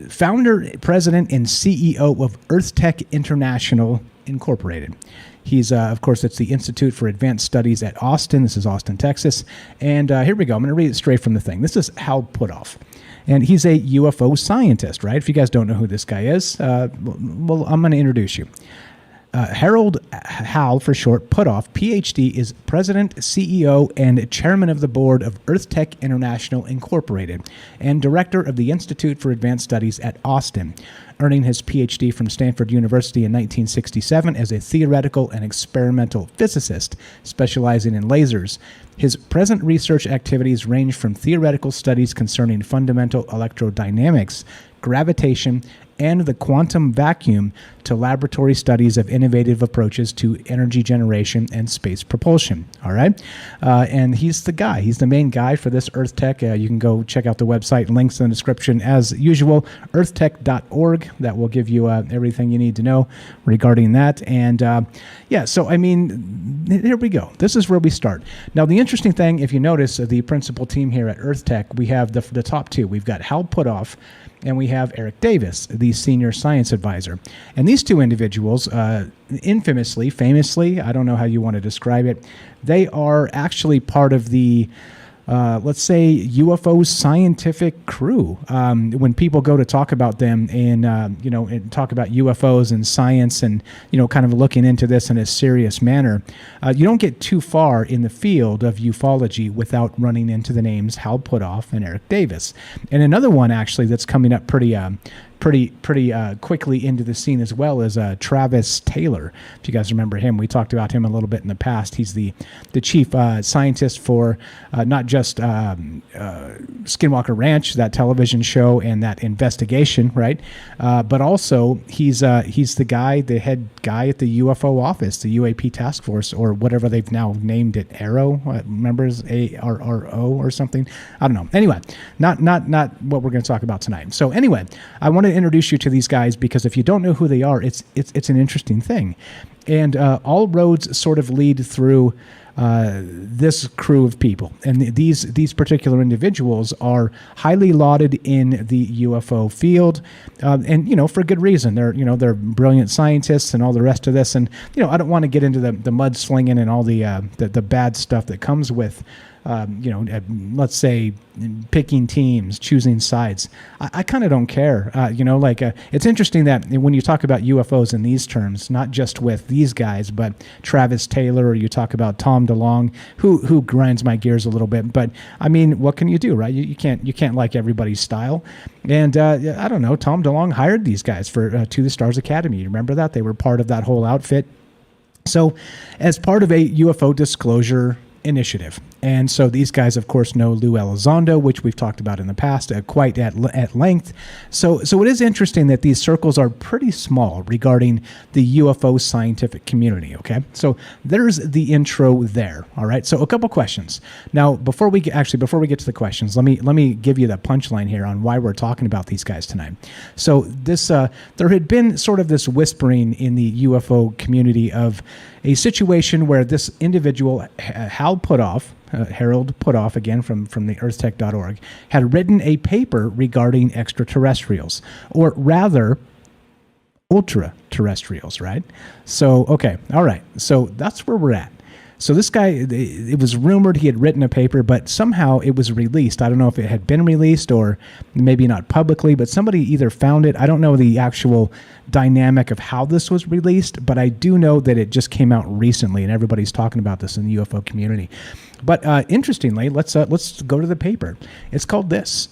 founder, president, and CEO of Earth Tech International Incorporated. He's, of course, it's the Institute for Advanced Studies at Austin. This is Austin, Texas. And here we go. I'm going to read it straight from the thing. This is Hal Puthoff. And he's a UFO scientist, right? If you guys don't know who this guy is, well, I'm going to introduce you. Harold Hal, for short, Puthoff, PhD, is president, CEO, and chairman of the board of Earth Tech International Incorporated and director of the Institute for Advanced Studies at Austin, earning his PhD from Stanford University in 1967 as a theoretical and experimental physicist specializing in lasers. His present research activities range from theoretical studies concerning fundamental electrodynamics, gravitation, and the quantum vacuum to laboratory studies of innovative approaches to energy generation and space propulsion. All right. And he's the guy. He's the main guy for this Earth Tech. You can go check out the website. Links in the description as usual, earthtech.org. That will give you everything you need to know regarding that. And yeah, so I mean, here we go. This is where we start. Now, the interesting thing, if you notice, the principal team here at Earth Tech, we have the top two. We've got Hal Puthoff, and we have Eric Davis, the senior science advisor. And these two individuals, famously, I don't know how you want to describe it, they are actually part of the, let's say, UFO scientific crew. When people go to talk about them and talk about UFOs and science and, kind of looking into this in a serious manner, you don't get too far in the field of ufology without running into the names Hal Puthoff and Eric Davis. And another one, actually, that's coming up pretty quickly into the scene as well as Travis Taylor. If you guys remember him, we talked about him a little bit in the past. He's the chief scientist for not just Skinwalker Ranch, that television show and that investigation, right? But also he's the guy, the head guy at the UFO office, the UAP task force, or whatever they've now named it, ARROW. Remember, ARRO or something? I don't know. Anyway, not what we're going to talk about tonight. So anyway, I want to introduce you to these guys because if you don't know who they are, it's an interesting thing. And all roads sort of lead through this crew of people. And these particular individuals are highly lauded in the UFO field. And, for good reason. They're brilliant scientists and all the rest of this. And, I don't want to get into the mudslinging and all the bad stuff that comes with let's say picking teams, choosing sides. I kind of don't care. It's interesting that when you talk about UFOs in these terms, not just with these guys, but Travis Taylor, or you talk about Tom DeLonge, who grinds my gears a little bit. But I mean, what can you do, right? You can't like everybody's style. And I don't know. Tom DeLonge hired these guys for To the Stars Academy. You remember that? They were part of that whole outfit. So, as part of a UFO disclosure initiative. And so these guys, of course, know Lou Elizondo, which we've talked about in the past quite at length. So it is interesting that these circles are pretty small regarding the UFO scientific community, okay? So there's the intro there, all right? So a couple questions. Now, before we get to the questions, let me give you the punchline here on why we're talking about these guys tonight. So this there had been sort of this whispering in the UFO community of a situation where this individual, Hal Puthoff, Harold Puthoff, again from the earthtech.org, had written a paper regarding extraterrestrials, or rather, ultra-terrestrials, right? So, okay, all right. So that's where we're at. So this guy, it was rumored he had written a paper, but somehow it was released. I don't know if it had been released or maybe not publicly, but somebody either found it. I don't know the actual dynamic of how this was released, but I do know that it just came out recently, and everybody's talking about this in the UFO community. But interestingly, let's go to the paper. It's called this.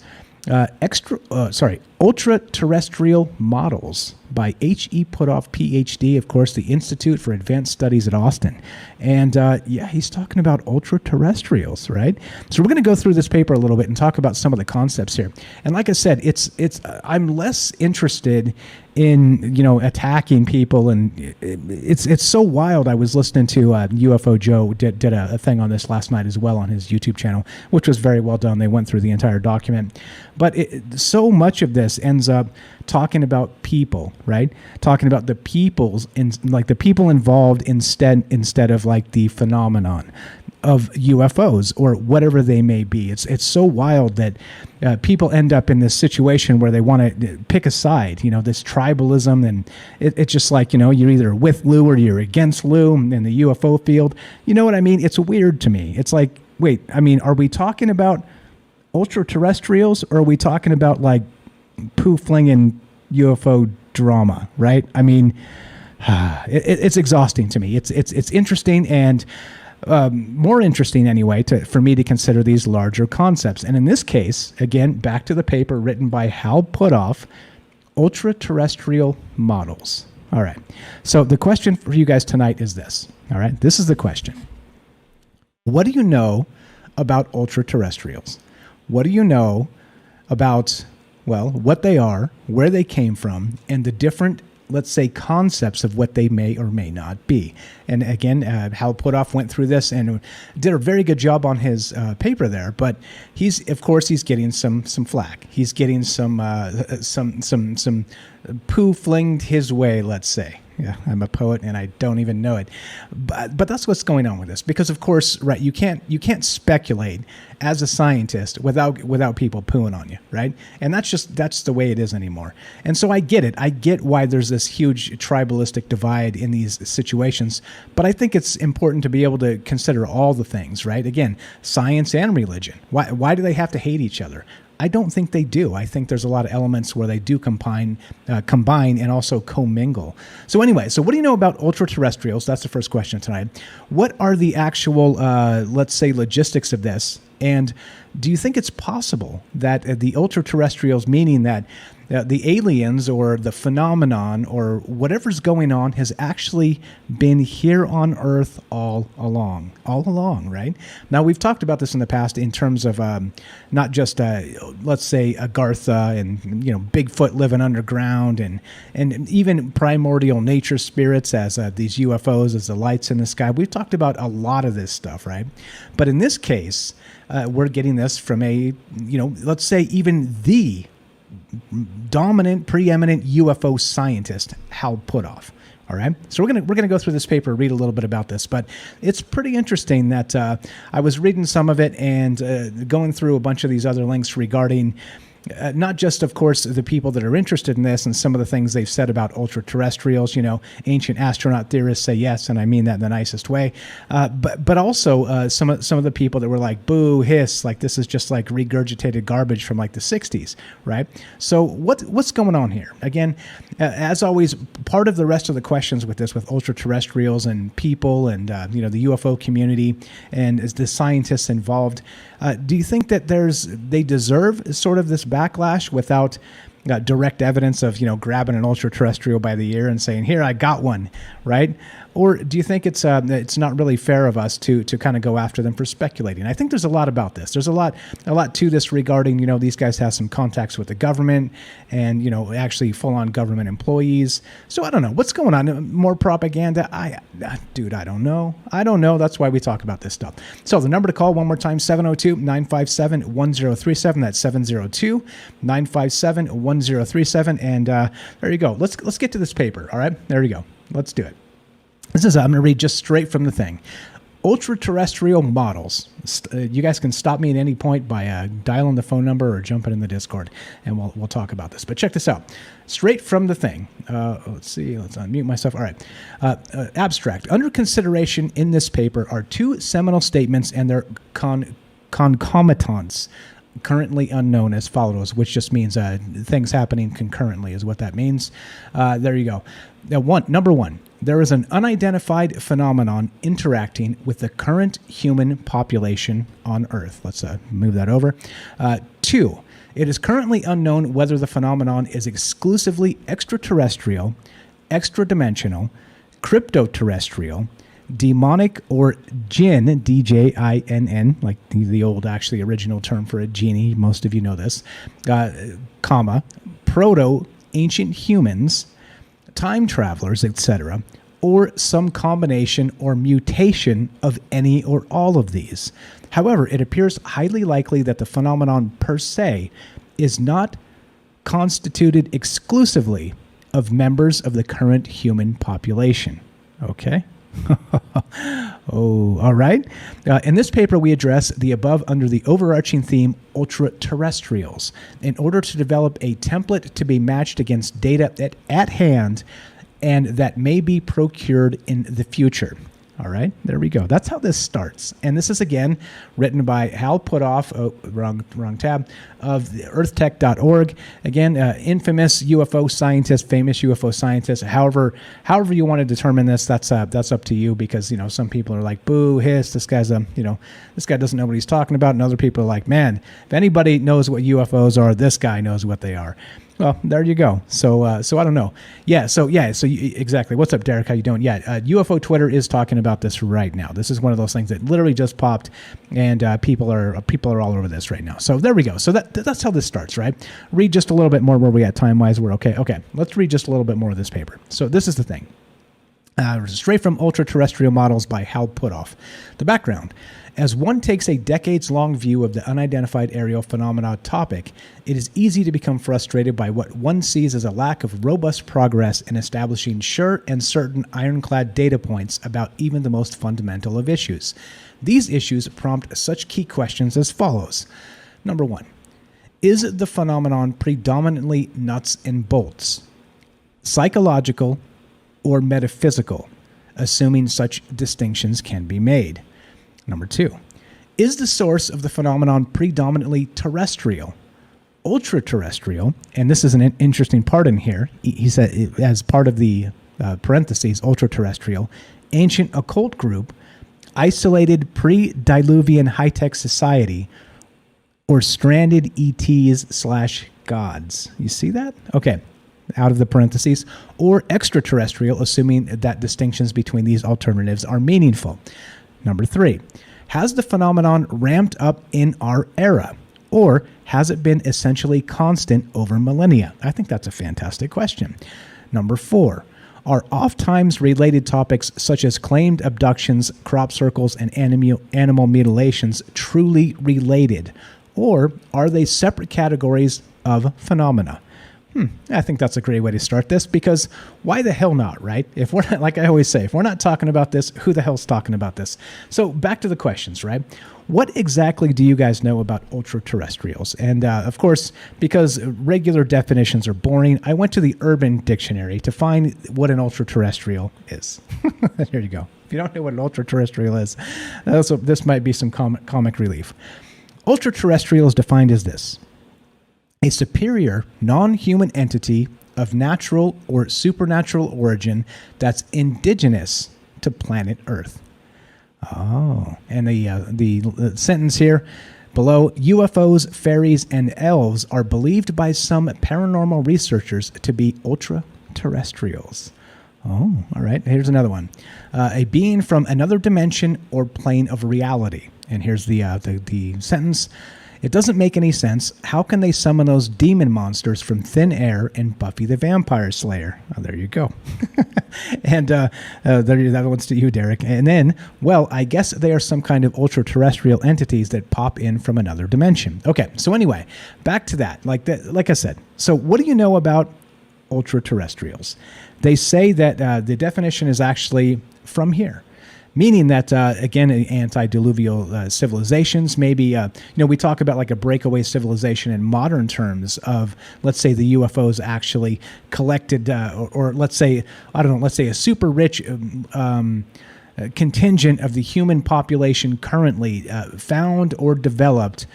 Ultraterrestrial Models by H.E. Puthoff, Ph.D., of course, the Institute for Advanced Studies at Austin. And he's talking about ultraterrestrials, right? So we're going to go through this paper a little bit and talk about some of the concepts here. And like I said, I'm less interested in attacking people, and it's so wild. I was listening to UFO Joe did a thing on this last night as well on his YouTube channel, which was very well done. They went through the entire document, but so much of this ends up talking about people, right? Talking about the peoples, like the people involved instead of like the phenomenon. of UFOs or whatever they may be. It's so wild that people end up in this situation where they want to pick a side, this tribalism, and it's just like, you're either with Lou or you're against Lou in the UFO field. You know what I mean? It's weird to me. It's like, wait, I mean, are we talking about ultra-terrestrials, or are we talking about like poo-flinging UFO drama, right? I mean, it's exhausting to me. It's interesting, and more interesting anyway for me to consider these larger concepts. And in this case, again, back to the paper written by Hal Puthoff, Ultraterrestrial Models. All right. So the question for you guys tonight is this. All right. This is the question. What do you know about ultraterrestrials? What do you know about, well, what they are, where they came from, and the different, let's say, concepts of what they may or may not be? And again, Hal Puthoff went through this and did a very good job on his paper there. But he's getting some flack. He's getting some poo flinged his way, let's say. Yeah, I'm a poet and I don't even know it, but that's what's going on with this. Because of course, right, you can't speculate as a scientist without people pooing on you, right? And that's the way it is anymore. And so I get it. I get why there's this huge tribalistic divide in these situations. But I think it's important to be able to consider all the things, right? Again, science and religion. Why do they have to hate each other? I don't think they do. I think there's a lot of elements where they do combine and also commingle. So anyway, so what do you know about ultraterrestrials? That's the first question tonight. What are the actual, let's say, logistics of this? And do you think it's possible that the ultraterrestrials, meaning that the aliens or the phenomenon or whatever's going on, has actually been here on Earth all along, right? Now, we've talked about this in the past in terms of not just, let's say, Agartha and, Bigfoot living underground and even primordial nature spirits as these UFOs, as the lights in the sky. We've talked about a lot of this stuff, right? But in this case, we're getting this from a, let's say even the dominant, preeminent UFO scientist, Hal Puthoff. All right, so we're gonna go through this paper, read a little bit about this, but it's pretty interesting that I was reading some of it and going through a bunch of these other links regarding not just, of course, the people that are interested in this and some of the things they've said about ultra-terrestrials. Ancient astronaut theorists say yes, and I mean that in the nicest way. But also some of the people that were like, boo, hiss, like this is just like regurgitated garbage from like the 60s, right? So what's going on here? Again, as always, part of the rest of the questions with this, with ultra-terrestrials and people and the UFO community and as the scientists involved, do you think that they deserve sort of this backlash without direct evidence of, grabbing an ultra-terrestrial by the ear and saying, here, I got one, right? Or do you think it's not really fair of us to kind of go after them for speculating? I think there's a lot about this. There's a lot to this regarding, these guys have some contacts with the government and, actually full-on government employees. So I don't know. What's going on? More propaganda? I don't know. That's why we talk about this stuff. So the number to call one more time, 702-957-1037. That's 702-957-1037. And there you go. Let's get to this paper. All right, there you go. Let's do it. I'm going to read just straight from the thing. Ultra-terrestrial models. You guys can stop me at any point by dialing the phone number or jumping in the Discord, and we'll talk about this. But check this out. Straight from the thing. Let's see. Let's unmute myself. All right. Abstract. Under consideration in this paper are two seminal statements and their concomitants, currently unknown, as follows, which just means things happening concurrently is what that means. There you go. Now, number one, there is an unidentified phenomenon interacting with the current human population on Earth. Let's move that over. Two, it is currently unknown whether the phenomenon is exclusively extraterrestrial, extra-dimensional, cryptoterrestrial, demonic, or jinn, D-J-I-N-N, like the old actually original term for a genie. Most of you know this, proto-ancient humans, time travelers, etc., or some combination or mutation of any or all of these. However, it appears highly likely that the phenomenon per se is not constituted exclusively of members of the current human population. Okay, Oh, all right. In this paper, we address the above under the overarching theme Ultraterrestrials in order to develop a template to be matched against data at hand and that may be procured in the future. All right, there we go. That's how this starts. And this is, again, written by Hal Puthoff, wrong tab, of earthtech.org. Again, infamous UFO scientist, famous UFO scientist. However you want to determine this, that's up to you, because, some people are like, boo, hiss, this guy's this guy doesn't know what he's talking about. And other people are like, man, if anybody knows what UFOs are, this guy knows what they are. Well, there you go. So I don't know. Exactly. What's up, Derek? How you doing? Yeah, UFO Twitter is talking about this right now. This is one of those things that literally just popped, and people are all over this right now. So there we go. So that's how this starts, right? Read just a little bit more where we at time-wise. We're okay. Okay, let's read just a little bit more of this paper. So this is the thing. Straight from Ultraterrestrial Models by Hal Puthoff. The background. As one takes a decades-long view of the unidentified aerial phenomena topic, it is easy to become frustrated by what one sees as a lack of robust progress in establishing sure and certain ironclad data points about even the most fundamental of issues. These issues prompt such key questions as follows. Number 1. Is the phenomenon predominantly nuts and bolts, psychological, or metaphysical, assuming such distinctions can be made? Number 2, is the source of the phenomenon predominantly terrestrial, ultra-terrestrial? And this is an interesting part in here. He said, as part of the parentheses, ultra-terrestrial, ancient occult group, isolated pre-diluvian high-tech society, or stranded ETs/gods. You see that? Okay. Out of the parentheses, or extraterrestrial, assuming that distinctions between these alternatives are meaningful. Number 3, has the phenomenon ramped up in our era, or has it been essentially constant over millennia? I think that's a fantastic question. Number 4, are oft-times related topics such as claimed abductions, crop circles, and animal mutilations truly related, or are they separate categories of phenomena? I think that's a great way to start this, because why the hell not, right? If we're not, like I always say, if we're not talking about this, who the hell's talking about this? So back to the questions, right? What exactly do you guys know about ultra-terrestrials? And of course, because regular definitions are boring, I went to the Urban Dictionary to find what an ultra-terrestrial is. Here you go. If you don't know what an ultra-terrestrial is, this might be some comic relief. Ultra-terrestrial is defined as this: a superior, non-human entity of natural or supernatural origin that's indigenous to planet Earth. Oh, and the sentence here below: UFOs, fairies, and elves are believed by some paranormal researchers to be ultra-terrestrials. Oh, all right. Here's another one: a being from another dimension or plane of reality. And here's the sentence: it doesn't make any sense. How can they summon those demon monsters from thin air in Buffy the Vampire Slayer? Oh, there you go. And that one's to you, Derek. And then, well, I guess they are some kind of ultra-terrestrial entities that pop in from another dimension. Okay, so anyway, back to that. Like I said, so what do you know about ultra-terrestrials? They say that the definition is actually from here. Meaning that, again, antediluvial civilizations, maybe, we talk about like a breakaway civilization in modern terms of, let's say the UFOs actually collected, or let's say, a super rich contingent of the human population currently found or developed,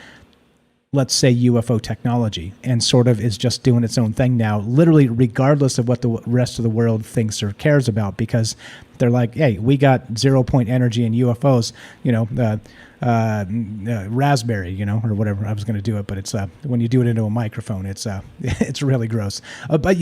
let's say, UFO technology, and sort of is just doing its own thing now, literally regardless of what the rest of the world thinks or cares about, because they're like, hey, we got 0-point energy in UFOs, raspberry, or whatever. I was going to do it, but it's when you do it into a microphone, it's it's really gross. But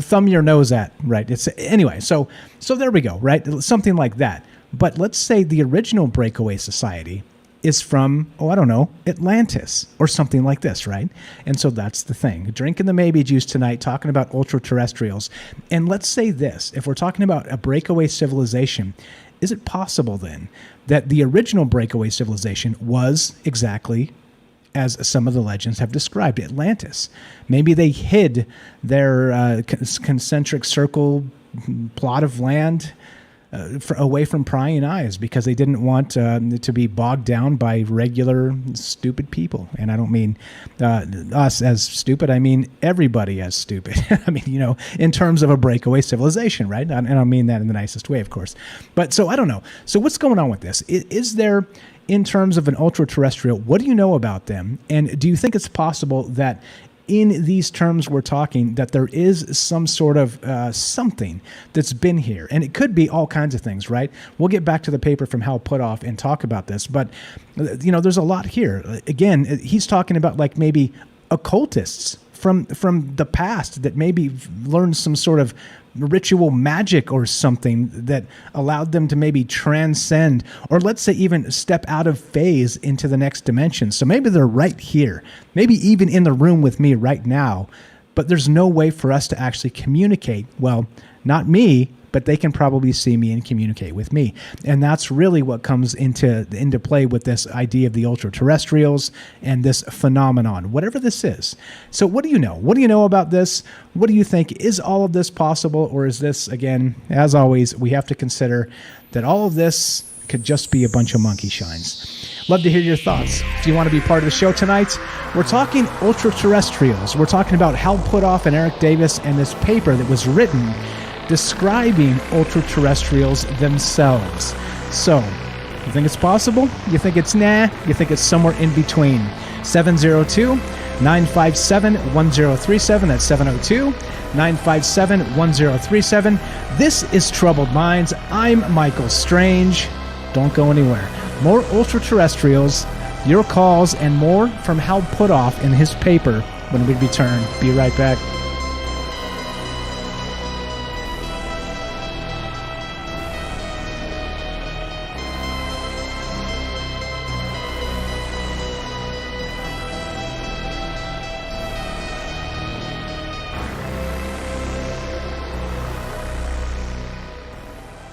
thumb your nose at, right? It's anyway. So there we go, right? Something like that. But let's say the original breakaway society is from, Atlantis or something like this, right? And so that's the thing. Drinking the maybe juice tonight, talking about ultra-terrestrials. And let's say this, if we're talking about a breakaway civilization, is it possible then that the original breakaway civilization was exactly as some of the legends have described, Atlantis? Maybe they hid their concentric circle plot of land away from prying eyes because they didn't want to be bogged down by regular stupid people. And I don't mean us as stupid. I mean everybody as stupid. I mean, in terms of a breakaway civilization, right? And I mean that in the nicest way, of course. But so I don't know. So what's going on with this? Is there, in terms of an ultra-terrestrial, what do you know about them? And do you think it's possible that in these terms we're talking, that there is some sort of something that's been here? And it could be all kinds of things, right? We'll get back to the paper from Hal Puthoff and talk about this. But, there's a lot here. Again, he's talking about like maybe occultists from the past that maybe learned some sort of ritual magic or something that allowed them to maybe transcend, or let's say even step out of phase into the next dimension. So maybe they're right here, maybe even in the room with me right now, but there's no way for us to actually communicate. Well, not me, but they can probably see me and communicate with me. And that's really what comes into play with this idea of the ultra-terrestrials and this phenomenon, whatever this is. So what do you know? What do you know about this? What do you think? Is all of this possible? Or is this, again, as always, we have to consider that all of this could just be a bunch of monkey shines? Love to hear your thoughts. If you want to be part of the show tonight, we're talking ultra-terrestrials. We're talking about Hal Puthoff and Eric Davis and this paper that was written describing ultra-terrestrials themselves. So, you think it's possible? You think it's nah? You think it's somewhere in between? 702-957-1037. That's 702-957-1037. This is Troubled Minds. I'm Michael Strange. Don't go anywhere. More ultra-terrestrials, your calls, and more from Hal Puthoff in his paper when we return. Be right back.